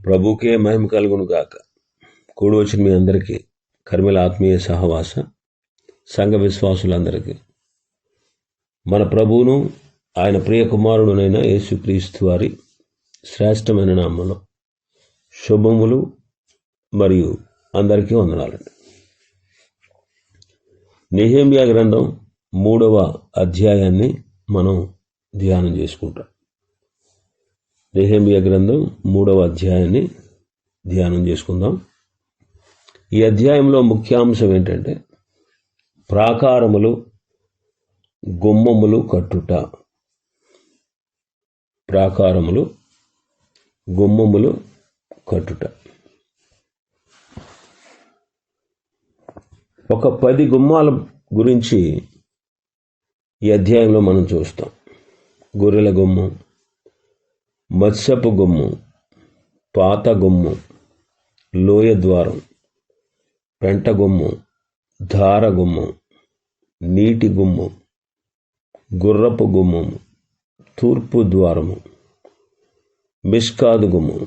ప్రభుకే మహిమ కలుగును గాక. కూడి వచ్చిన మీ అందరికీ కర్మల ఆత్మీయ సహవాస సంఘ విశ్వాసులందరికీ మన ప్రభువును ఆయన ప్రియ కుమారుడునైన యేసుక్రీస్తు వారి శ్రేష్టమైన నామంలో శుభములు మరియు అందరికీ వందనాలండి. నెహెమ్యా గ్రంథం 3వ అధ్యాయాన్ని మనం ధ్యానం చేసుకుంటాం. నెహెమ్యా గ్రంథం 3వ అధ్యాయాన్ని ధ్యానం చేసుకుందాం. ఈ అధ్యాయంలో ముఖ్యాంశం ఏంటంటే ప్రాకారములు గుమ్మములు కట్టుట. ప్రాకారములు గుమ్మములు కట్టుట. ఒక 10 గుమ్మాల గురించి ఈ అధ్యాయంలో మనం చూస్తాం. గొర్రెల గుమ్మం, మత్స్యపు గుమ్మం, పాత గుమ్మం, లోయ ద్వారం, పెంట గుమ్మం, ధార గుమ్మం, నీటి గుమ్మం, గుర్రపు గుమ్మము, తూర్పు ద్వారము, మిష్కాదు గుమ్మం.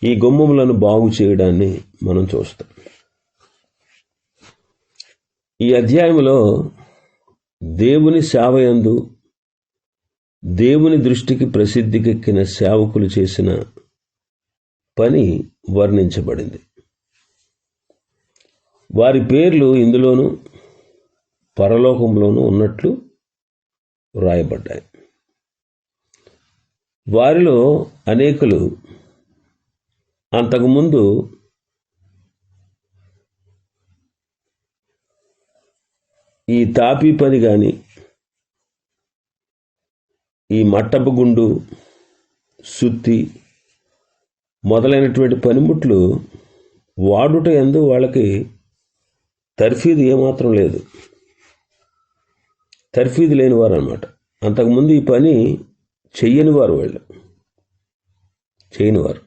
ఈ గుమ్మములను బాగు చేయడాన్ని మనం చూస్తాం. ఈ అధ్యాయంలో దేవుని సేవయందు దేవుని దృష్టికి ప్రసిద్ధికెక్కిన సేవకులు చేసిన పని వర్ణించబడింది. వారి పేర్లు ఇందులోనూ పరలోకంలోనూ ఉన్నట్లు వ్రాయబడ్డాయి. వారిలో అనేకులు అంతకుముందు ఈ తాపీ పని కానీ, ఈ మట్టపు గుండు, సుత్తి మొదలైనటువంటి పనిముట్లు వాడుట యందు వాళ్ళకి తర్ఫీదు ఏమాత్రం లేదు. తర్ఫీదు లేనివారు అన్నమాట. అంతకుముందు ఈ పని చెయ్యనివారు, వాళ్ళు చేయనివారు.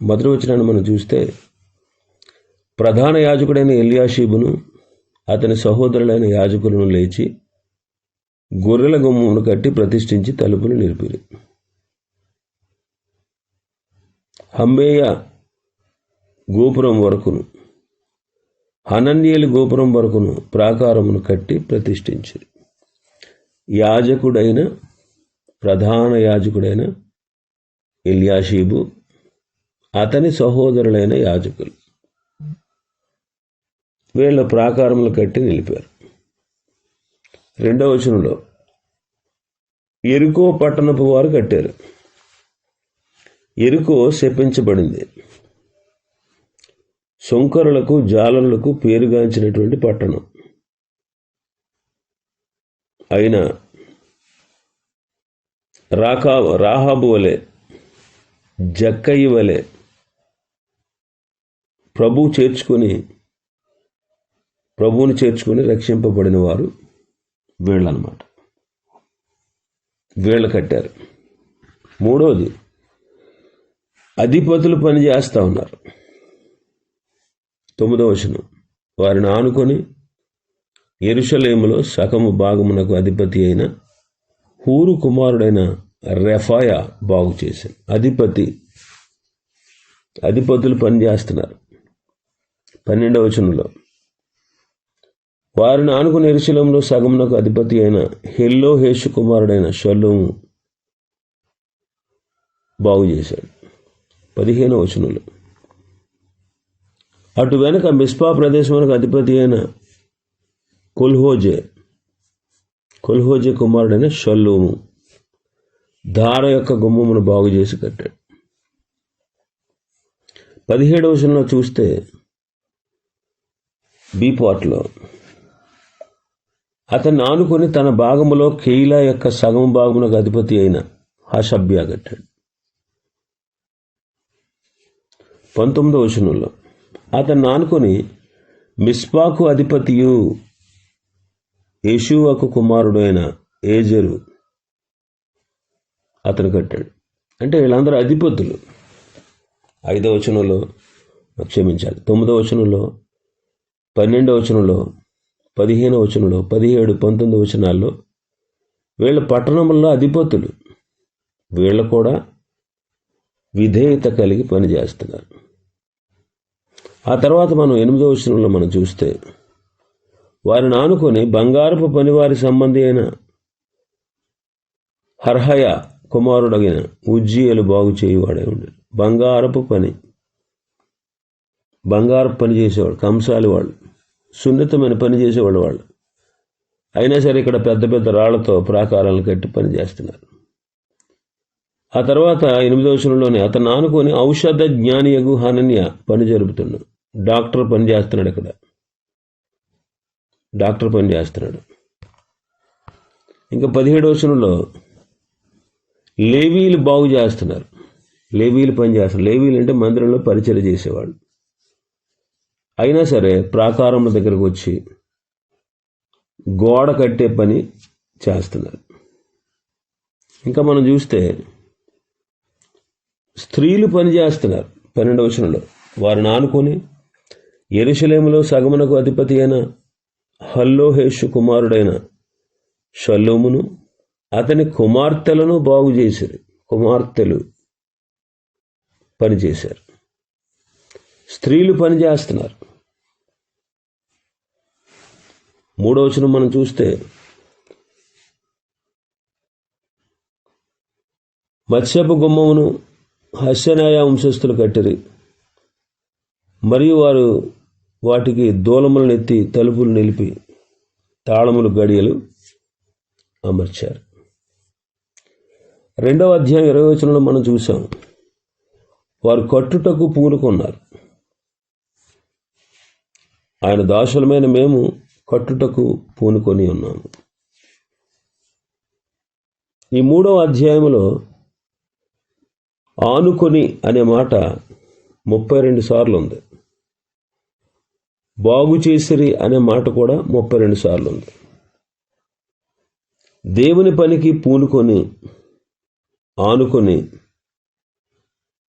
మొదటి వచనాన్ని మనం చూస్తే, ప్రధాన యాజకుడైన ఎల్యాషీబును అతని సహోదరులైన యాజకులను లేచి గొర్రెల గుమ్మమును కట్టి ప్రతిష్ఠించి తలుపులు నిలిపిరి. హమ్మేయ గోపురం వరకును, హనన్యేలు గోపురం వరకును ప్రాకారమును కట్టి ప్రతిష్ఠించిరి. యాజకుడైన ప్రధాన యాజకుడైన ఎల్యాషీబు అతని సహోదరులైన యాజకులు వీళ్ళ ప్రాకారములు కట్టి నిలిపారు. 2వ వచనంలో యెరికో పట్టణపు వారు కట్టారు. యెరికో శపించబడింది. సుంకరులకు జాలరులకు పేరుగాంచినటువంటి పట్టణం అయినా రాహాబు వలె, జక్కయి వలె ప్రభువుని చేర్చుకొని రక్షింపబడిన వారు వీళ్ళనమాట. వీళ్ళు కట్టారు. 3వది, అధిపతులు పనిచేస్తూ ఉన్నారు. 9వ వచనం, వారిని ఆనుకొని యెరూషలేములో సగము భాగమునకు అధిపతి అయిన హూరు కుమారుడైన రెఫాయా బాగు చేశాను. అధిపతులు పనిచేస్తున్నారు. 12వ వచనంలో, వారిని ఆనుకుని యెరూషలేములో సగమునకు అధిపతి అయిన హెల్లోహేషు కుమారుడైన షల్లూము బాగు చేశాడు. 15వ వచనంలో, అటు వెనక మిస్పా ప్రదేశమునకు అధిపతి అయిన కొల్హోజే కుమారుడైన షల్లూము ధార యొక్క గుమ్మమును బాగు చేసి కట్టాడు. 17వ వచనంలో చూస్తే, బి పార్ట్లో అతన్ని ఆనుకొని తన భాగములో కెయిలా యొక్క సగం భాగమునకు అధిపతి అయిన హషబ్యా కట్టాడు. 19వ వచనంలో, అతన్ని ఆనుకొని మిస్పాకు అధిపతియు యేషూవకు కుమారుడు అయిన ఏజరు అతను కట్టాడు. అంటే వీళ్ళందరూ అధిపతులు. 5వ వచనంలో, క్షమించాలి, 9వ వచనంలో, 12వ వచనంలో, 15వ వచనంలో, 17, 19 వచనాల్లో వీళ్ళ పట్టణంలో అధిపతులు. వీళ్ళు కూడా విధేయత కలిగి పనిచేస్తున్నారు. ఆ తర్వాత మనం 8వ వచనంలో మనం చూస్తే, వారిని ఆనుకొని బంగారపు పనివారి సంబంధి అయిన హర్హయ కుమారుడగిన ఉజ్జీయేలు బాగు చేయువాడే ఉండేది. బంగారపు పని చేసేవాడు, కంసాలి వాళ్ళు, సున్నితమైన పని చేసేవాళ్ళు వాళ్ళు. అయినా సరే ఇక్కడ పెద్ద పెద్ద రాళ్లతో ప్రాకారాలను కట్టి పని చేస్తున్నారు. ఆ తర్వాత 8వ వచనంలోనే అతను ఆనుకొని ఔషధ జ్ఞానియగు హనన్య పని జరుపుతున్నాడు. డాక్టర్ పని చేస్తున్నాడు. ఇక్కడ డాక్టర్ పని చేస్తున్నాడు. ఇంకా 17వ వచనంలో లేవీలు బాగు చేస్తున్నారు. లేవీలు పని చేస్తున్నారు. లేవీలు అంటే మందిరంలో పరిచర్య చేసేవాళ్ళు. అయినా సరే ప్రాకారం దగ్గరకు వచ్చి గోడ కట్టే పని చేస్తున్నారు. ఇంకా మనం చూస్తే స్త్రీలు పని చేస్తున్నారు. 12వ వచనంలో వారిని ఆనుకొని యెరూషలేములో సగమునకు అధిపతి అయిన హల్లోహేషు కుమారుడైన షల్లూమును అతని కుమార్తెలను బాగు చేశారు. కుమార్తెలు పనిచేశారు. స్త్రీలు పని చేస్తున్నారు. 3వ వచనం మనం చూస్తే మత్స్యపు గుమ్మమును హస్యనాయ వంశస్థులు కట్టిరి, మరియు వారు వాటికి దూలములను ఎత్తి తలుపులు నిలిపి తాళములు గడియలు అమర్చారు. 2వ అధ్యాయం 20వ వచనంలో మనం చూసాం, వారు కట్టుటకు పూనుకున్నారు. ఆయన దాసులమైన మేము కట్టుటకు పూనుకొని ఉన్నాము. ఈ 3వ అధ్యాయంలో ఆనుకొని అనే మాట 32 సార్లు ఉంది. బాగు చేసిరి అనే మాట కూడా 32 సార్లు ఉంది. దేవుని పనికి పూనుకొని ఆనుకొని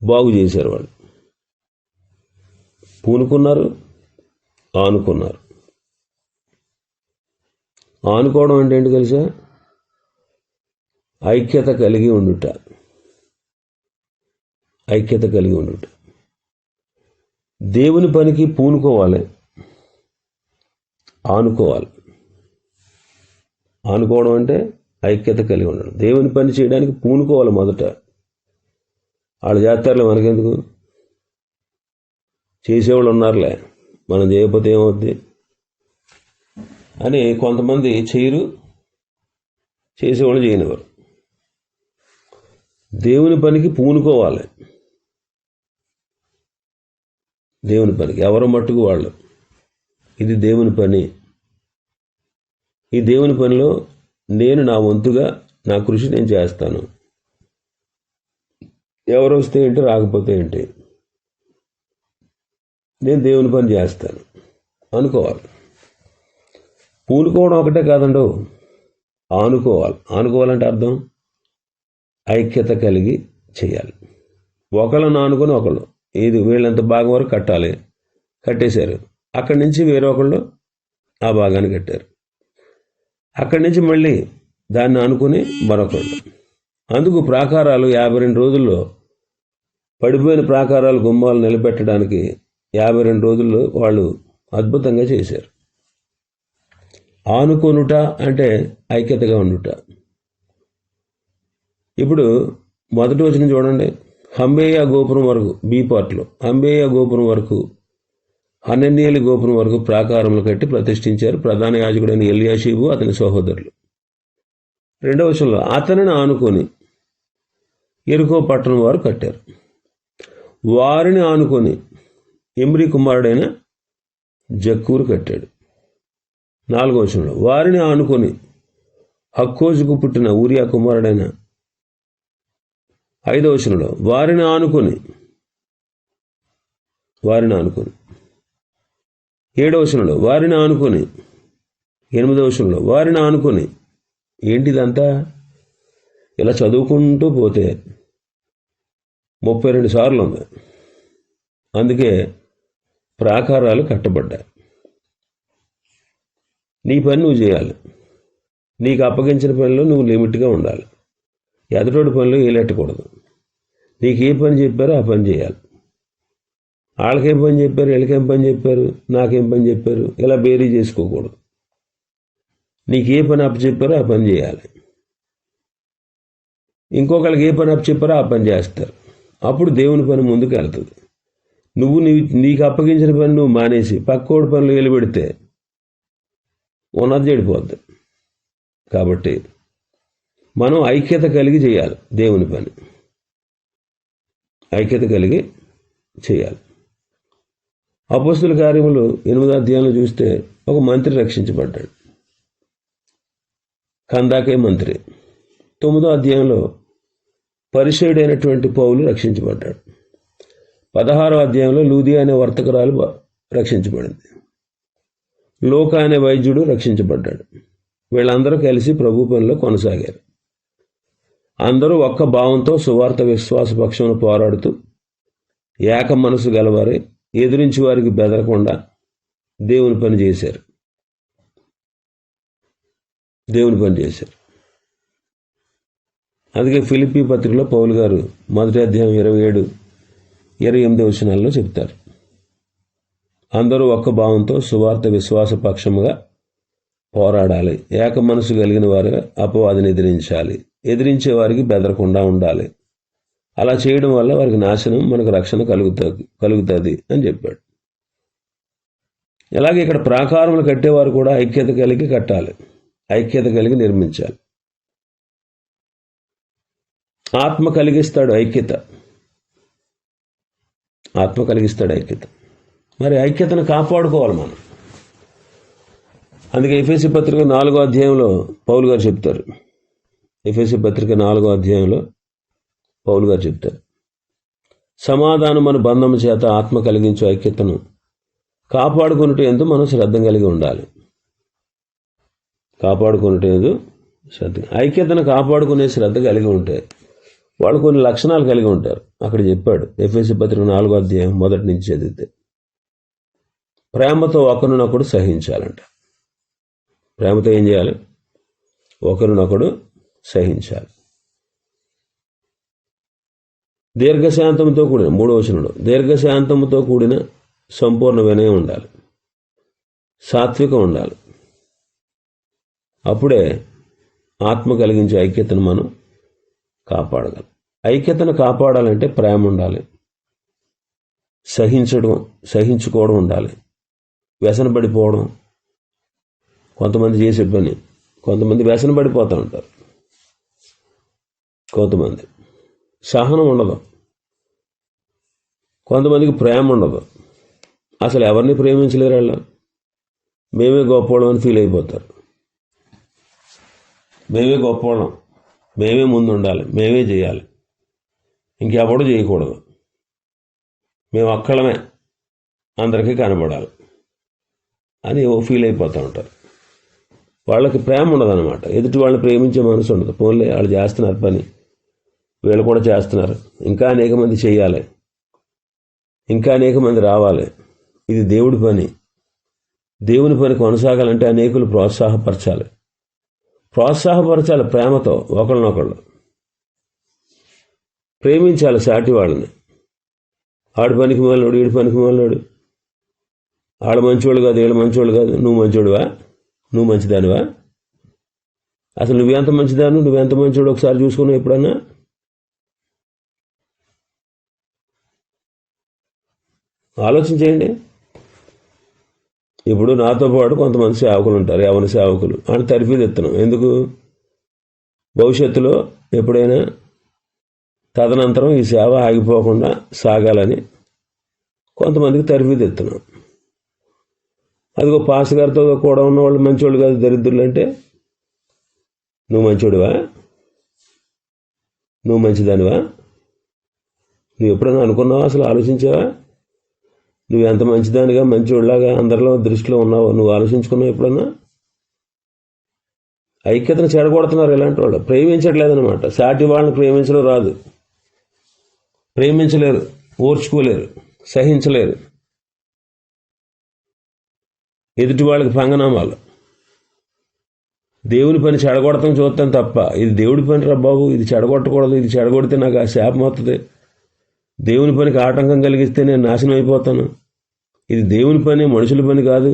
బాగు చేశారు. వాళ్ళు పూనుకున్నారు, ఆనుకున్నారు. ఆనుకోవడం అంటే ఏంటి తెలుసా? ఐక్యత కలిగి ఉండుట. ఐక్యత కలిగి ఉండుట. దేవుని పనికి పూనుకోవాలి, ఆనుకోవాలి. ఆనుకోవడం అంటే ఐక్యత కలిగి ఉండడం. దేవుని పని చేయడానికి పూనుకోవాలి మొదట. వాళ్ళు చేస్తారులే, మనకెందుకు, చేసేవాళ్ళు ఉన్నారులే, మనం చేయకపోతే ఏమవుద్ది అని కొంతమంది చేయరు, చేసేవాళ్ళు చేయనివారు. దేవుని పనికి పూనుకోవాలి. దేవుని పనికి ఎవరు మట్టుకు వాళ్ళు. ఇది దేవుని పని. ఈ దేవుని పనిలో నేను నా వంతుగా నా కృషి నేను చేస్తాను. ఎవరు వస్తే ఏంటి, రాకపోతే ఏంటి, నేను దేవుని పని చేస్తాను అనుకోవాలి. పూనుకోవడం ఒకటే కాదండో, ఆనుకోవాలి. ఆనుకోవాలంటే అర్థం ఐక్యత కలిగి చేయాలి. ఒకళ్ళని ఆనుకొని ఒకళ్ళు, ఇది వీళ్ళంత భాగం వరకు కట్టాలి, కట్టేశారు. అక్కడి నుంచి వేరే ఒకళ్ళు ఆ భాగాన్ని కట్టారు. అక్కడి నుంచి మళ్ళీ దాన్ని ఆనుకొని మరొకళ్ళు. అందుకు ప్రాకారాలు 52 రోజుల్లో, పడిపోయిన ప్రాకారాలు గుమ్మాలు నిలబెట్టడానికి 52 రోజుల్లో వాళ్ళు అద్భుతంగా చేశారు. ఆనుకొనుట అంటే ఐక్యతగా ఉండుట. ఇప్పుడు మొదటి వచనం చూడండి. హంబేయ గోపురం వరకు, బి పార్ట్లో, హంబేయ గోపురం వరకు, హనన్యేలు గోపురం వరకు ప్రాకారములు కట్టి ప్రతిష్ఠించారు ప్రధాన యాజకుడైన ఎల్యాషీబు అతని సహోదరులు. 2వ వచనంలో అతనిని ఆనుకొని యెరికో పట్టణం వారు కట్టారు. వారిని ఆనుకొని ఇమ్రీ కుమారుడైన జక్కూరు కట్టాడు. 4వ వచనంలో వారిని ఆనుకొని హక్కోజుకు పుట్టిన ఊరియా కుమారుడైన. 5వ వచనంలో వారిని ఆనుకొని 7వ వచనంలో వారిని ఆనుకొని, 8వ వచనంలో వారిని ఆనుకొని. ఏంటిదంతా? ఇలా చదువుకుంటూ పోతే 32 సార్లు ఉంది. అందుకే ప్రాకారాలు కట్టబడ్డాయి. నీ పని నువ్వు చేయాలి. నీకు అప్పగించిన పనిలో నువ్వు లిమిట్గా ఉండాలి. ఎదటోడి పనిలో ఏలెట్టకూడదు. నీకు ఏ పని చెప్పారో ఆ పని చేయాలి. వాళ్ళకేం పని చెప్పారు, వీళ్ళకేం పని చెప్పారు, నాకేం పని చెప్పారు, ఇలా బేరీ చేసుకోకూడదు. నీకు ఏ పని అప్పచెప్పారో ఆ పని చేయాలి. ఇంకొకరికి ఏ పని అప్పచెప్పారో ఆ పని చేస్తారు. అప్పుడు దేవుని పని ముందుకు వెళ్తుంది. నువ్వు నీకు అప్పగించిన పని నువ్వు మానేసి పక్కోడి పనులు వెలువెడితే ఉన్నది చెడిపోద్ది. కాబట్టి మనం ఐక్యత కలిగి చేయాలి. దేవుని పని ఐక్యత కలిగి చేయాలి. అపొస్తలుల కార్యములు 8వ అధ్యాయంలో చూస్తే ఒక మంత్రి రక్షించబడ్డాడు, కందాకే మంత్రి. 9వ అధ్యాయంలో పరిసయ్యుడైనటువంటి పౌలు రక్షించబడ్డాడు. 16వ అధ్యాయంలో లూదియా అనే వర్తకురాలు రక్షించబడింది. లోకా అనే వైద్యుడు రక్షించబడ్డాడు. వీళ్ళందరూ కలిసి ప్రభు పనిలో కొనసాగారు. అందరూ ఒక్క భావంతో సువార్త విశ్వాస పక్షమున పోరాడుతూ ఏక మనసు గలవారే ఎదిరించి వారికి బెదరకుండా దేవుని పని చేశారు. అందుకే ఫిలిప్పీ పత్రికలో పౌలు గారు 1వ అధ్యాయం 27-28 వచనాల్లో చెప్తారు, అందరూ ఒక్క భావంతో సువార్త విశ్వాస పక్షముగా పోరాడాలి, ఏక మనసు కలిగిన వారుగా అపవాదిని ఎదిరించాలి, ఎదిరించే వారికి బెదరకుండా ఉండాలి. అలా చేయడం వల్ల వారికి నాశనం, మనకు రక్షణ కలుగుతుంది అని చెప్పాడు. అలాగే ఇక్కడ ప్రాకారములు కట్టేవారు కూడా ఐక్యత కలిగి కట్టాలి, ఐక్యత కలిగి నిర్మించాలి. ఆత్మ కలిగిస్తాడు ఐక్యత. మరి ఐక్యతను కాపాడుకోవాలి మనం. అందుకే ఎఫెసీ పత్రిక 4వ అధ్యాయంలో పౌలు గారు చెప్తారు. ఎఫెసీ పత్రిక 4వ అధ్యాయంలో పౌలు గారు చెప్తారు, సమాధానమును బంధము చేత ఆత్మ కలిగించు ఐక్యతను కాపాడుకున్నట్టు ఎందు మనం శ్రద్ధ కలిగి ఉండాలి. ఐక్యతను కాపాడుకునే శ్రద్ధ కలిగి ఉంటే వాళ్ళు కొన్ని లక్షణాలు కలిగి ఉంటారు. అక్కడ చెప్పాడు ఎఫెసీ పత్రిక 4వ అధ్యాయం 1 నుంచి చదివితే, ప్రేమతో ఒకరినొకడు సహించాలంట. ప్రేమతో ఏం చేయాలి? ఒకరినొకడు సహించాలి. దీర్ఘశాంతంతో కూడిన 3వ వచనంలో దీర్ఘశాంతంతో కూడిన సంపూర్ణ వినయం ఉండాలి, సాత్వికం ఉండాలి. అప్పుడే ఆత్మ కలిగించే ఐక్యతను మనం కాపాడగలం. ఐక్యతను కాపాడాలంటే ప్రేమ ఉండాలి, సహించుకోవడం ఉండాలి. వ్యసన పడిపోవడం కొంతమంది చేసే పని. కొంతమంది వ్యసన పడిపోతూ ఉంటారు, కొంతమంది సహనం ఉండదు, కొంతమందికి ప్రేమ ఉండదు. అసలు ఎవరిని ప్రేమించలేరు. వాళ్ళు మేమే గొప్పవాళ్ళం అని ఫీల్ అయిపోతారు. మేమే గొప్పవాళ్ళం, మేమే ముందు ఉండాలి, మేమే చేయాలి, ఇంకెవడూ చేయకూడదు, మేము ఒక్కళ్ళమే అందరికీ కనబడాలి అని ఫీల్ అయిపోతూ ఉంటారు. వాళ్ళకి ప్రేమ ఉండదన్నమాట. ఎదుటి వాళ్ళని ప్రేమించే మనసు ఉండదు. పోన్లే వాళ్ళు చేస్తున్నారు పని, వీళ్ళు కూడా చేస్తున్నారు, ఇంకా అనేక మంది చేయాలి, ఇంకా అనేక మంది రావాలి. ఇది దేవుడి పని. దేవుని పని కొనసాగాలంటే అనేకులు ప్రోత్సాహపరచాలి ప్రేమతో. ఒకళ్ళనొకళ్ళు ప్రేమించాలి సాటి వాళ్ళని. ఆడి పనికి మొదలడు, ఈడి పనికి మొదలడు, ఆడ మంచివాళ్ళు కాదు, వీళ్ళు మంచివాళ్ళు కాదు, నువ్వు మంచివాడువా, నువ్వు మంచిదానివా, అసలు నువ్వెంత మంచిదాను, నువ్వెంత మంచివాడు ఒకసారి చూసుకున్నావు ఎప్పుడన్నా? ఆలోచన చేయండి. ఇప్పుడు నాతో పాటు కొంతమంది సేవకులు ఉంటారు, యవన సేవకులు. అని తరిఫీదు ఎత్తున్నాం. ఎందుకు? భవిష్యత్తులో ఎప్పుడైనా తదనంతరం ఈ సేవ ఆగిపోకుండా సాగాలని కొంతమందికి తరిఫీదు ఎత్తున్నాం. అదిగో పాస్ గారితో కూడా ఉన్నవాళ్ళు మంచివాళ్ళు కాదు, దరిద్రులు అంటే నువ్వు మంచివాడివా, నువ్వు మంచిదానివా? నువ్వు ఎప్పుడైనా అనుకున్నావా? అసలు ఆలోచించావా? నువ్వు ఎంత మంచిదానిగా మంచివాళ్ళలాగా అందరిలో దృష్టిలో ఉన్నావో నువ్వు ఆలోచించుకున్నావు ఎప్పుడన్నా? ఐక్యతను చెడగొడుతున్నారు ఇలాంటి వాళ్ళు. ప్రేమించట్లేదన్నమాట. సాటి వాళ్ళని ప్రేమించడం రాదు, ప్రేమించలేరు, ఓర్చుకోలేరు, సహించలేరు. ఎదుటి వాళ్ళకి పంగనామాలు. దేవుని పని చెడగొడతాం చూస్తాం తప్ప ఇది దేవుడి పని రా బాబు, ఇది చెడగొట్టకూడదు, ఇది చెడగొడితే నాకు ఆ శాపం వస్తుంది దేవుని పనికి ఆటంకం కలిగిస్తే నేను నాశనం అయిపోతాను, ఇది దేవుని పని మనుషుల పని కాదు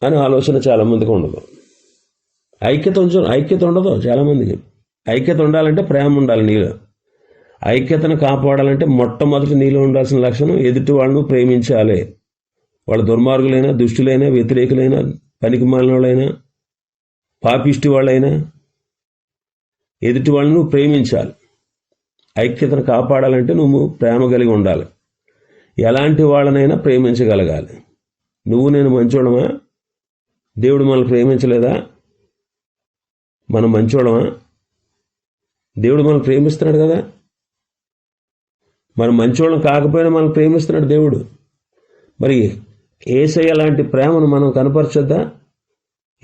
అని ఆలోచన చాలామందికి ఉండదు. ఐక్యత ఉండదు చాలామందికి. ఐక్యత ఉండాలంటే ప్రేమ ఉండాలి నీలో. ఐక్యతను కాపాడాలంటే మొట్టమొదటి నీలో ఉండాల్సిన లక్షణం ఎదుటి వాళ్ళను ప్రేమించాలి. వాళ్ళ దుర్మార్గులైనా, దుష్టులైనా, వ్యతిరేకులైనా, పనికి మాలిన వాళ్ళైనా, పాపిష్టి వాళ్ళైనా ఎదుటి వాళ్ళను నువ్వు ప్రేమించాలి. ఐక్యతను కాపాడాలంటే నువ్వు ప్రేమ కలిగి ఉండాలి. ఎలాంటి వాళ్ళనైనా ప్రేమించగలగాలి. నువ్వు నేను మంచోళమా? దేవుడు మనల్ని ప్రేమించలేదా? మనం మంచోళమా? దేవుడు మనల్ని ప్రేమిస్తున్నాడు కదా. మనం మంచోళం కాకపోయినా మనల్ని ప్రేమిస్తున్నాడు దేవుడు. మరి యేసయ్య లాంటి ప్రేమను మనం కనపరచొద్దా?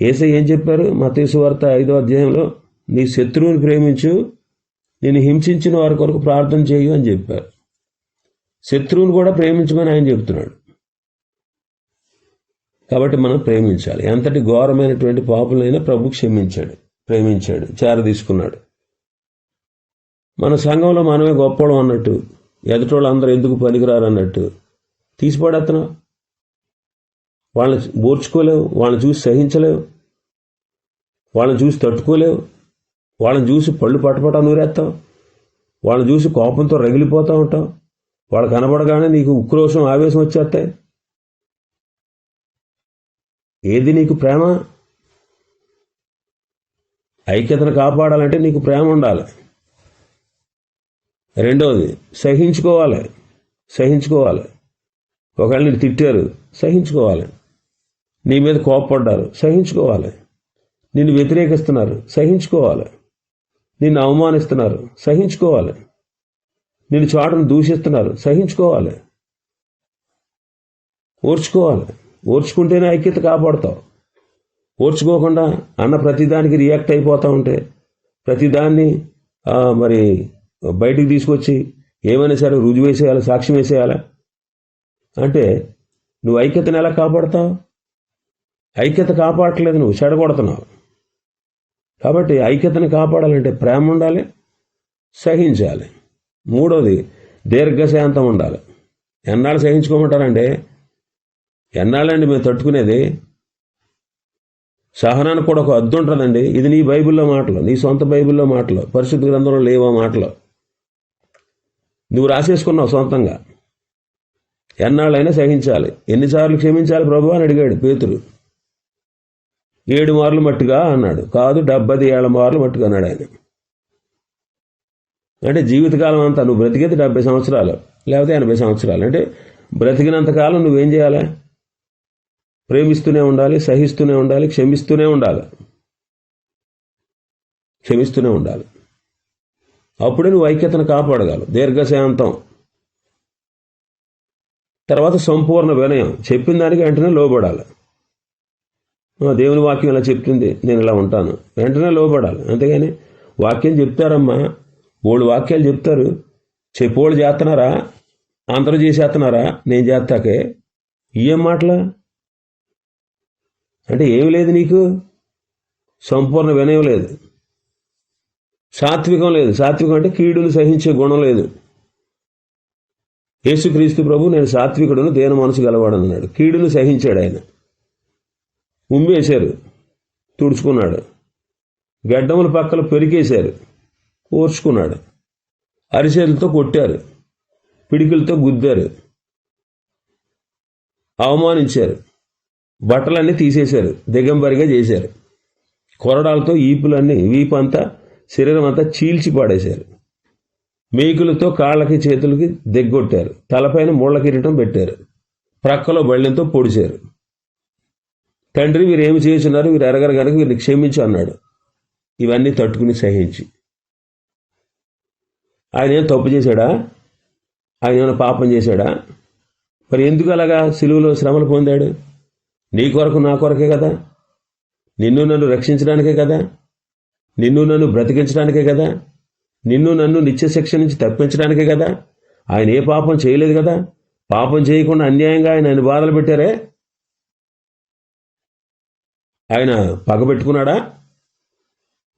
యేసయ్య ఏం చెప్పారు? మత్తయి సువార్త 5వ అధ్యాయంలో, నీ శత్రువుని ప్రేమించు, నేను హింసించిన వారి కొరకు ప్రార్థన చేయు అని చెప్పారు. శత్రువుని కూడా ప్రేమించమని ఆయన చెప్తున్నాడు. కాబట్టి మనం ప్రేమించాలి. ఎంతటి ఘోరమైనటువంటి పాపులైనా ప్రభు క్షమించాడు, ప్రేమించాడు, చేరదీసుకున్నాడు. మన సంఘంలో మనమే గొప్పవాళ్ళం అన్నట్టు, ఎదుటోళ్ళు అందరూ ఎందుకు పనికిరారు అన్నట్టు తీసిపడేస్తున్నావు. వాళ్ళని ఓర్చుకోలేవు, వాళ్ళని చూసి సహించలేవు, వాళ్ళని చూసి తట్టుకోలేవు, వాళ్ళని చూసి పళ్ళు పటపట నూరేస్తావు, వాళ్ళని చూసి కోపంతో రగిలిపోతూ ఉంటావు. వాళ్ళు కనబడగానే నీకు ఉక్రోషం, ఆవేశం వచ్చేస్తాయి. ఏది నీకు ప్రేమ? ఐక్యతను కాపాడాలంటే నీకు ప్రేమ ఉండాలి. రెండవది సహించుకోవాలి. ఒకవేళ నేను తిట్టారు, సహించుకోవాలి. నీ మీద కోపపడ్డారు, సహించుకోవాలి. నిన్ను వ్యతిరేకిస్తున్నారు, సహించుకోవాలి. నిన్ను అవమానిస్తున్నారు, సహించుకోవాలి. నిన్ను చాటును దూషిస్తున్నారు, సహించుకోవాలి. ఓర్చుకుంటేనే ఐక్యత కాపాడుతావు. ఓర్చుకోకుండా అన్న ప్రతిదానికి రియాక్ట్ అయిపోతూ ఉంటే, ప్రతిదాన్ని మరి బయటికి తీసుకొచ్చి ఏమైనా సరే రుజువు వేసేయాలి, సాక్ష్యం వేసేయాలా అంటే నువ్వు ఐక్యతను ఎలా కాపాడుతావు? ఐక్యత కాపాడట్లేదు, నువ్వు చెడగొడుతున్నావు. కాబట్టి ఐక్యతను కాపాడాలంటే ప్రేమ ఉండాలి, సహించాలి. మూడోది దీర్ఘశాంతం ఉండాలి. ఎన్నాళ్ళు సహించుకోమంటారంటే, ఎన్నాళ్ళండి మేము తట్టుకునేది? సహనానికి కూడా ఒక అద్దు ఉంటుందండి. ఇది నీ బైబిల్లో మాటలు, నీ సొంత బైబిల్లో మాటలు, పరిశుద్ధ గ్రంథంలో లేవా మాటలు? నువ్వు రాసేసుకున్నావు సొంతంగా. ఎన్నాళ్ళైనా సహించాలి. ఎన్నిసార్లు క్షమించాలి ప్రభు అని అడిగాడు పేతురు. 7 మార్లు మట్టుగా అన్నాడు. కాదు, 70 మార్లు మట్టుగా అన్నాడు ఆయన. అంటే జీవితకాలం అంతా నువ్వు బ్రతికేది 70 సంవత్సరాలు లేకపోతే 80 సంవత్సరాలు. అంటే బ్రతికినంతకాలం నువ్వేం చేయాలి? ప్రేమిస్తూనే ఉండాలి, సహిస్తూనే ఉండాలి, క్షమిస్తూనే ఉండాలి. అప్పుడే నువ్వు ఐక్యతను కాపాడగలవు. దీర్ఘశాంతం. తర్వాత సంపూర్ణ వినయం. చెప్పిన దానికి వెంటనే లోబడాలి. దేవుని వాక్యం ఇలా చెప్తుంది, నేను ఇలా ఉంటాను, వెంటనే లోబడాలి. అంతేగాని వాక్యం చెప్తారమ్మా, 3 వాక్యాలు చెప్తారు, చెప్పోళ్ళు చేస్తున్నారా, అందరూ చేసేస్తున్నారా, నేను చేస్తాకే, ఏం మాటలా? అంటే ఏమి లేదు నీకు? సంపూర్ణ వినయం లేదు, సాత్వికం లేదు. సాత్వికం అంటే కీడును సహించే గుణం లేదు. యేసుక్రీస్తు ప్రభు నేను సాత్వికుడును, దేన మనసు గలవాడని అన్నాడు. కీడును సహించాడు ఆయన. ఉమ్మేశారు, తుడుచుకున్నాడు. గడ్డముల పక్కల పెరికేశారు, ఓర్చుకున్నాడు. అరిచేతులతో కొట్టారు, పిడికిలతో గుద్దారు, అవమానించారు, బట్టలన్నీ తీసేశారు, దిగంబరిగా చేశారు, కొరడాలతో ఈపులన్నీ, వీపంతా, శరీరం అంతా చీల్చి పాడేశారు, మేకులతో కాళ్ళకి చేతులకి దిగ్గొట్టారు, తలపైన ముళ్ళ కిరీటం పెట్టారు, ప్రక్కలో బళ్ళెంతో పొడిచారు. తండ్రి వీరేమి చేస్తున్నారు, వీరు ఎరగరు కనుక వీరిని క్షమించు అన్నాడు. ఇవన్నీ తట్టుకుని సహించి. ఆయన ఏం తప్పు చేశాడా? ఆయన ఏమైనా పాపం చేశాడా? మరి ఎందుకు అలాగా సిలువలో శ్రమలు పొందాడు? నీ కొరకు, నా కొరకే కదా. నిన్ను నన్ను రక్షించడానికే కదా, నిన్ను నన్ను బ్రతికించడానికే కదా, నిన్ను నన్ను నిత్యశిక్ష నుంచి తప్పించడానికే కదా. ఆయన ఏ పాపం చేయలేదు కదా. పాపం చేయకుండా అన్యాయంగా ఆయన బాధలు పెట్టారే. ఆయన పగబెట్టుకున్నాడా?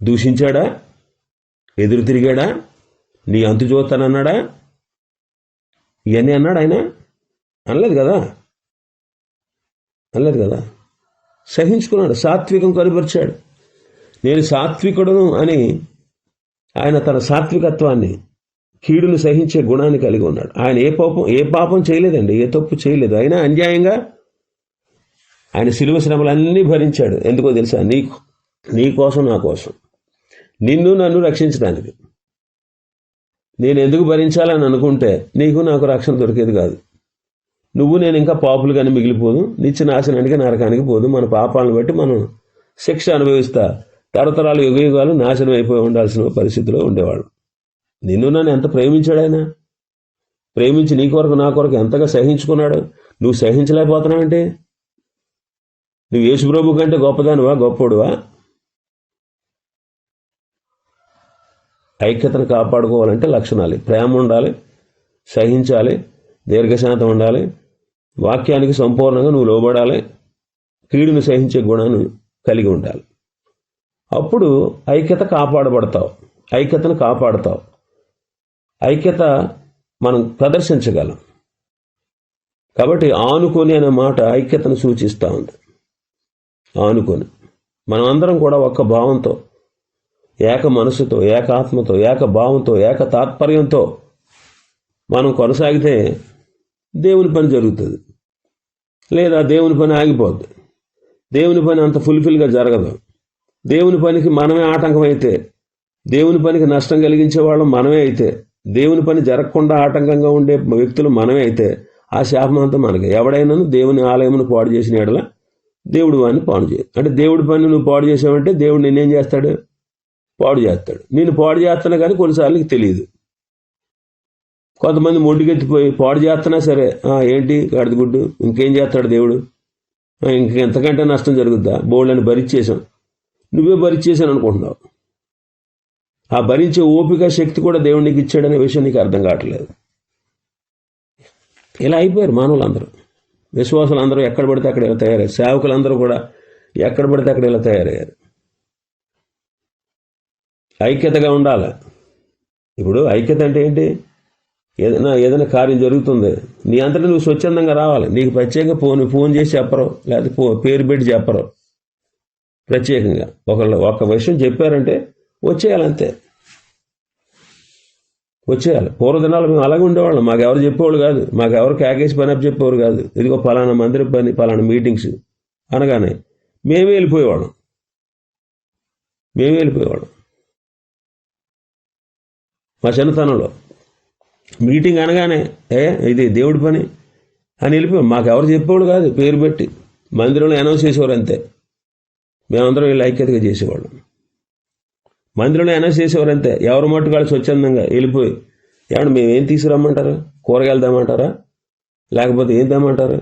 దూషించాడా? ఎదురు తిరిగాడా? నీ అంతు చూస్తానన్నాడా? ఇవన్నీ అన్నాడు ఆయన? అనలేదు కదా. సహించుకున్నాడు, సాత్వికం కనుపరిచాడు. నేను సాత్వికుడును అని ఆయన తన సాత్వికత్వాన్ని, కీడును సహించే గుణాన్ని కలిగి ఉన్నాడు. ఆయన ఏ పాపం చేయలేదండి, ఏ తప్పు చేయలేదు. అయినా అన్యాయంగా ఆయన శిలువ శ్రమలన్నీ భరించాడు. ఎందుకో తెలుసా? నీ కోసం, నా కోసం, నిన్ను నన్ను రక్షించడానికి. నేను ఎందుకు భరించాలని అనుకుంటే నీకు నాకు రక్షణ దొరికేది కాదు. నువ్వు నేను ఇంకా పాపులుగానే మిగిలిపోదు, నిత్య నాశనానికి, నరకానికి పోదు. మన పాపాలను బట్టి మనం శిక్ష అనుభవిస్తా తరతరాలు యుగయుగాలు నాశనం అయిపోయి ఉండాల్సిన పరిస్థితిలో ఉండేవాళ్ళు. నిన్ను నన్ను ఎంత ప్రేమించాడు ఆయన. ప్రేమించి నీ కొరకు నా కొరకు ఎంతగా సహించుకున్నాడు. నువ్వు సహించలేకపోతున్నావంటే నువ్వు యేసుప్రభు కంటే గొప్పదానివా, గొప్పోడువా? ఐక్యతను కాపాడుకోవాలంటే లక్షణాలు: ప్రేమ ఉండాలి, సహించాలి, దీర్ఘశాంతం ఉండాలి, వాక్యానికి సంపూర్ణంగా నువ్వు లోబడాలి, కీడును సహించే గుణాన్ని కలిగి ఉండాలి. అప్పుడు ఐక్యతను కాపాడుతావు. ఐక్యత మనం ప్రదర్శించగలం. కాబట్టి ఆనుకొని అనే మాట ఐక్యతను సూచిస్తూ ఉంది. ఆనుకొని మనం అందరం కూడా ఒక్క భావంతో, ఏక మనసుతో, ఏక ఆత్మతో, ఏక భావంతో, ఏక తాత్పర్యంతో మనం కొనసాగితే దేవుని పని జరుగుతుంది. లేదా దేవుని పని ఆగిపోద్ది. దేవుని పని అంత ఫుల్ఫిల్గా జరగదు. దేవుని పనికి మనమే ఆటంకమైతే, దేవుని పనికి నష్టం కలిగించే వాళ్ళం మనమే అయితే, దేవుని పని జరగకుండా ఆటంకంగా ఉండే వ్యక్తులు మనమే అయితే ఆ శాపం అంతా మనకి. ఎవడైనా దేవుని ఆలయమును పాడు చేసిన ఎడల దేవుడు వాడిని పాడు చేయదు. అంటే దేవుడి పని నువ్వు పాడు చేసావంటే దేవుడు నిన్నేం చేస్తాడు? పాడు చేస్తాడు. నేను పాడు చేస్తున్నా కానీ కొన్నిసార్లు తెలియదు. కొంతమంది మొండికెత్తిపోయి పాడు చేస్తున్నా సరే, ఏంటి గడిదగుడ్డు, ఇంకేం చేస్తాడు దేవుడు, ఇంకెంతకంటే నష్టం జరుగుద్దా, బోళ్ళని భరించేశాం, నువ్వే భరించేశాను అనుకుంటున్నావు. ఆ భరించే ఓపిక, శక్తి కూడా దేవుడు నీకు ఇచ్చాడనే విషయం నీకు అర్థం కావట్లేదు. ఇలా అయిపోయారు మానవులందరూ. విశ్వాసులందరూ ఎక్కడ పడితే అక్కడ ఇలా తయారయ్యారు. సేవకులందరూ కూడా ఎక్కడ పడితే అక్కడ ఇలా తయారయ్యారు. ఐక్యతగా ఉండాలి. ఇప్పుడు ఐక్యత అంటే ఏంటి? ఏదైనా కార్యం జరుగుతుంది, నీ అంతటా నువ్వు స్వచ్ఛందంగా రావాలి. నీకు ప్రత్యేకంగా ఫోన్ చేసి చెప్పరు, లేకపోతే పేరు పెట్టి చెప్పరు. ప్రత్యేకంగా ఒక విషయం చెప్పారంటే వచ్చేయాలంతే, వచ్చేయాలి. పూర్వదినాలు మేము అలాగే ఉండేవాళ్ళం. మాకెవరు చెప్పేవాళ్ళు కాదు, మాకెవరు కేకేసి పని అప్ చెప్పేవారు కాదు. ఇదిగో పలానా మందిర పని, పలానా మీటింగ్స్ అనగానే మేమే వెళ్ళిపోయేవాళ్ళం. మా చిన్నతనంలో మీటింగ్ అనగానే ఇది దేవుడి పని అని వెళ్ళిపోయాం. మాకెవరు చెప్పేవాళ్ళు కాదు, పేరు పెట్టి మందిరంలో అనౌన్స్ చేసేవారు అంతే. మేమందరం వీళ్ళు ఐక్యతగా చేసేవాళ్ళం. మందిరంలో అనౌన్స్ చేసేవారు అంతే. ఎవరు మట్టు వాళ్ళు స్వచ్ఛందంగా వెళ్ళిపోయి, ఏమన్నా మేము ఏం తీసుకురమ్మంటారు, కూరగాయలు తెమ్మంటారా, లేకపోతే ఏం తెమ్మంటారు,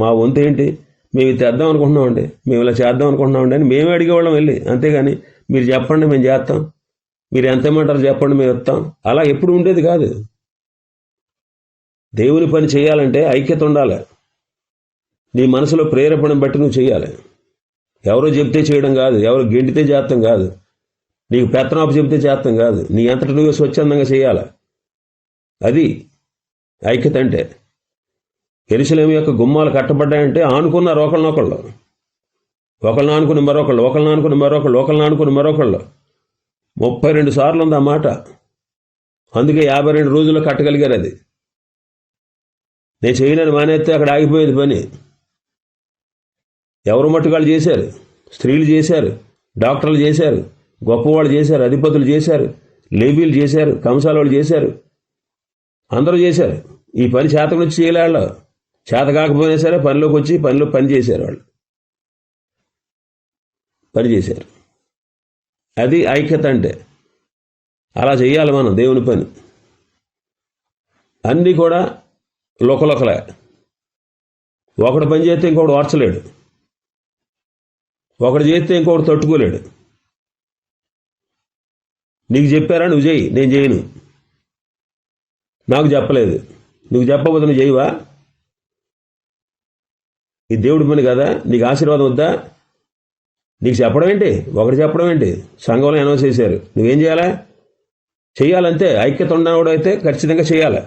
మా వంతు ఏంటి, మేము ఇది తెద్దాం అనుకుంటున్నామండి, మేము ఇలా చేద్దాం అనుకుంటున్నామండి అని మేమే అడిగేవాళ్ళం వెళ్ళి. అంతేగాని మీరు చెప్పండి మేము చేస్తాం, మీరు ఎంత ఇమ్మంటారు చెప్పండి మేము ఇస్తాం, అలా ఎప్పుడు ఉండేది కాదు. దేవుని పని చేయాలంటే ఐక్యత ఉండాలి. నీ మనసులో ప్రేరేపణ బట్టి నువ్వు చేయాలి. ఎవరో చెప్తే చేయడం కాదు, ఎవరు గెంటితే చేస్తాం కాదు, నీకు పెత్తనాపు చెప్తే చేస్తాం కాదు, నీ అంతటి నువ్వు స్వచ్ఛందంగా చేయాలి. అది ఐక్యత అంటే. యెరూషలేము యొక్క గుమ్మాలు కట్టబడ్డాయంటే ఆనుకున్నారు ఒకళ్ళనొకళ్ళు, ఒకళ్ళని ఆనుకుని మరొకళ్ళు, ఒకళ్ళని ఆనుకుని మరొకళ్ళు, ఒకళ్ళని ఆనుకుని మరొకళ్ళు. 32 సార్లు ఉంది ఆ మాట. అందుకే 52 రోజుల్లో కట్టగలిగారు. అది నేను చేయలేని మానేస్తే అక్కడ ఆగిపోయేది పని. ఎవరు మట్టుకాళ్ళు చేశారు, స్త్రీలు చేశారు, డాక్టర్లు చేశారు, గొప్పవాళ్ళు చేశారు, అధిపతులు చేశారు, లేవీలు చేశారు, కంసాల వాళ్ళు చేశారు, అందరూ చేశారు. ఈ పని చేతకు వచ్చి చేయలేళ్ళు, చేత కాకపోయినా సరే పనిలోకి వచ్చి పని చేశారు. వాళ్ళు పని చేశారు. అది ఐక్యత అంటే. అలా చేయాలి మనం దేవుని పని. అన్నీ కూడా లోకలే. ఒకడు పని చేస్తే ఇంకొకడు ఓర్చలేడు, ఒకడు చేస్తే ఇంకొకడు తట్టుకోలేడు. నీకు చెప్పారా నువ్వు చేయి, నేను చేయను, నాకు చెప్పలేదు, నువ్వు చెప్పకపోతే నువ్వు చేయవా? ఈ దేవుడి పని కదా, నీకు ఆశీర్వాదం వద్దా? నీకు చెప్పడం ఏంటి, ఒకటి చెప్పడం ఏంటి? సంఘంలో అనౌన్స్ చేశారు, నువ్వేం చేయాలా? చెయ్యాలంతే. ఐక్యత ఉన్నవాడు అయితే ఖచ్చితంగా చేయాలి.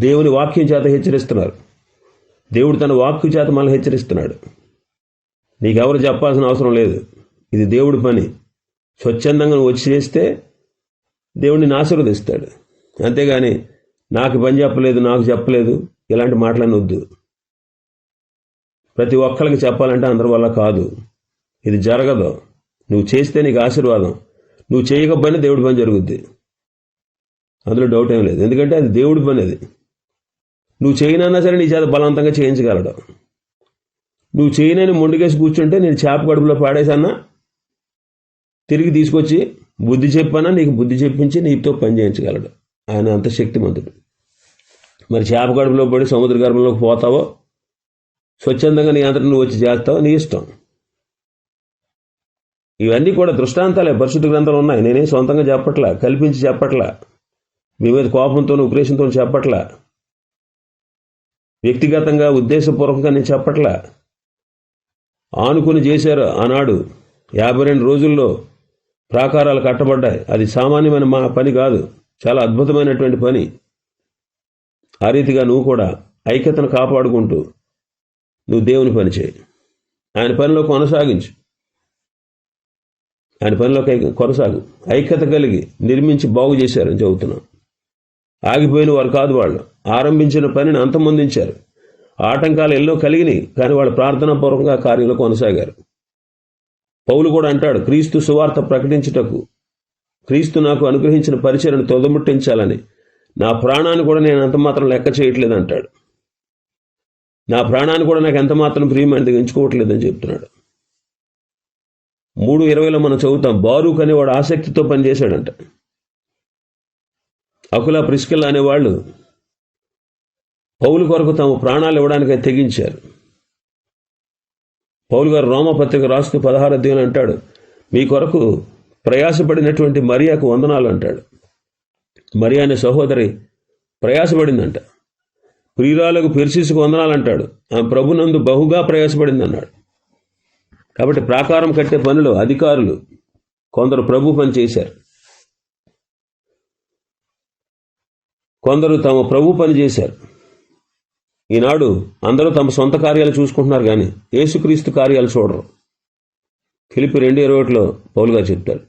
దేవుని వాక్యం చేత హెచ్చరిస్తున్నారు. దేవుడు తన వాక్కు చేత మనల్ని హెచ్చరిస్తున్నాడు. నీకెవరు చెప్పాల్సిన అవసరం లేదు. ఇది దేవుడి పని. స్వచ్ఛందంగా నువ్వు వచ్చి చేస్తే దేవుడిని ఆశీర్వదిస్తాడు. అంతేగాని నాకు పని చెప్పలేదు, నాకు చెప్పలేదు, ఇలాంటి మాటలన్నీ వద్దు. ప్రతి ఒక్కరికి చెప్పాలంటే అందరి వల్ల కాదు. ఇది జరగదు. నువ్వు చేస్తే నీకు ఆశీర్వాదం, నువ్వు చేయకపోయినా దేవుడి పని జరుగుద్ది. అందులో డౌట్ ఏం లేదు. ఎందుకంటే అది దేవుడి పని. అది నువ్వు చేయనన్నా సరే నీ చేత బలవంతంగా చేయించగలడు. నువ్వు చేయనని మొండికేసి కూర్చుంటే నేను చేప కడుపులో పాడేసన్నా తిరిగి తీసుకొచ్చి బుద్ధి చెప్పానా నీకు బుద్ధి చెప్పించి నీతో పని చేయించగలడు. ఆయన అంత శక్తిమంతుడు. మరి చేప కడుపులో పడి సముద్ర గర్భంలోకి పోతావో, స్వచ్ఛందంగా నీ అంతటా నువ్వు వచ్చి చేస్తావో నీ ఇష్టం. ఇవన్నీ కూడా దృష్టాంతాలే. పరిశుద్ధ గ్రంథాలు ఉన్నాయి. నేనేం సొంతంగా చెప్పట్లా, కల్పించి చెప్పట్లా, మీ మీద కోపంతో ఉగ్రేషంతో చెప్పట్లా, వ్యక్తిగతంగా ఉద్దేశపూర్వకంగా నేను చెప్పట్లా. ఆనుకుని చేశారు ఆనాడు 52 రోజుల్లో ప్రాకారాలు కట్టబడ్డాయి. అది సామాన్యమైన మా పని కాదు, చాలా అద్భుతమైనటువంటి పని. ఆ రీతిగా నువ్వు కూడా ఐక్యతను కాపాడుకుంటూ నువ్వు దేవుని పని చేయి. ఆయన పనిలో కొనసాగించు. ఆయన పనిలో కొనసాగు. ఐక్యత కలిగి నిర్మించి బాగు చేశారని చెబుతున్నాం. ఆగిపోయిన వారు కాదు. వాళ్ళు ఆరంభించిన పనిని అంతమొందించారు. ఆటంకాలు ఎన్నో కలిగినాయి, కానీ వాళ్ళు ప్రార్థనాపూర్వకంగా కార్యంలో కొనసాగారు. పౌలు కూడా అంటాడు, క్రీస్తు సువార్త ప్రకటించుటకు క్రీస్తు నాకు అనుగ్రహించిన పరిచయను తొదముట్టించాలని నా ప్రాణాన్ని కూడా నేను ఎంత మాత్రం లెక్క చేయట్లేదు అంటాడు. నా ప్రాణాన్ని కూడా నాకు ఎంత మాత్రం ప్రియమైనది ఎంచుకోవట్లేదని చెప్తున్నాడు. 3:20 మనం చదువుతాం, బారూక్ అనేవాడు ఆసక్తితో పనిచేశాడంట. అకుల ప్రిస్కిల్ల అనేవాళ్ళు పౌలు కొరకు తమ ప్రాణాలు ఇవ్వడానికి తెగించారు. పౌలు గారు రోమపత్రిక రాస్తూ 16వ అధ్యాయంలో అంటాడు, మీ కొరకు ప్రయాసపడినటువంటి మరియాకు వందనాలు అంటాడు. మరియా అనే సహోదరి ప్రయాసపడిందంట. ప్రియురాలకు పెర్సిస్కు వందనాలు అంటాడు. ఆమె ప్రభునందు బహుగా ప్రయాసపడింది అన్నాడు. కాబట్టి ప్రాకారం కట్టే పనిలో అధికారులు కొందరు ప్రభు పని చేశారు, కొందరు తమ ప్రభు పని చేశారు. ఈనాడు అందరూ తమ సొంత కార్యాలు చూసుకుంటున్నారు, కానీ యేసుక్రీస్తు కార్యాలు చూడరు. ఫిలిప్పి 2:21 పౌలు గారు చెప్తారు.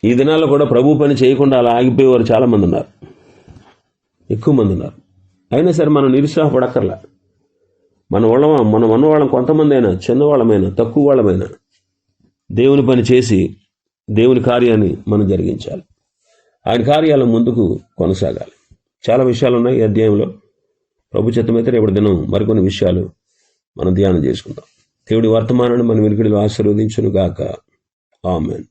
ఈ దినాల్లో కూడా ప్రభు పని చేయకుండా అలా ఆగిపోయేవారు చాలామంది ఉన్నారు, ఎక్కువ మంది ఉన్నారు. అయినా సరే మనం నిరుత్సాహపడక్కర్లా. మనం ఉన్నవాళ్ళం కొంతమంది అయినా, చిన్నవాళ్ళమైనా, తక్కువ వాళ్ళమైనా దేవుని పని చేసి దేవుని కార్యాన్ని మనం జరిగించాలి. ఆయన కార్యాల ముందుకు కొనసాగాలి. చాలా విషయాలు ఉన్నాయి ఈ అధ్యాయంలో. ప్రభు చిత్తమైతే రేపటి దినం మరికొన్ని విషయాలు మనం ధ్యానం చేసుకుందాం. దేవుడి వర్తమానాన్ని మన వెనుకడిలో ఆశీర్వదించును గాక. ఆమేన్.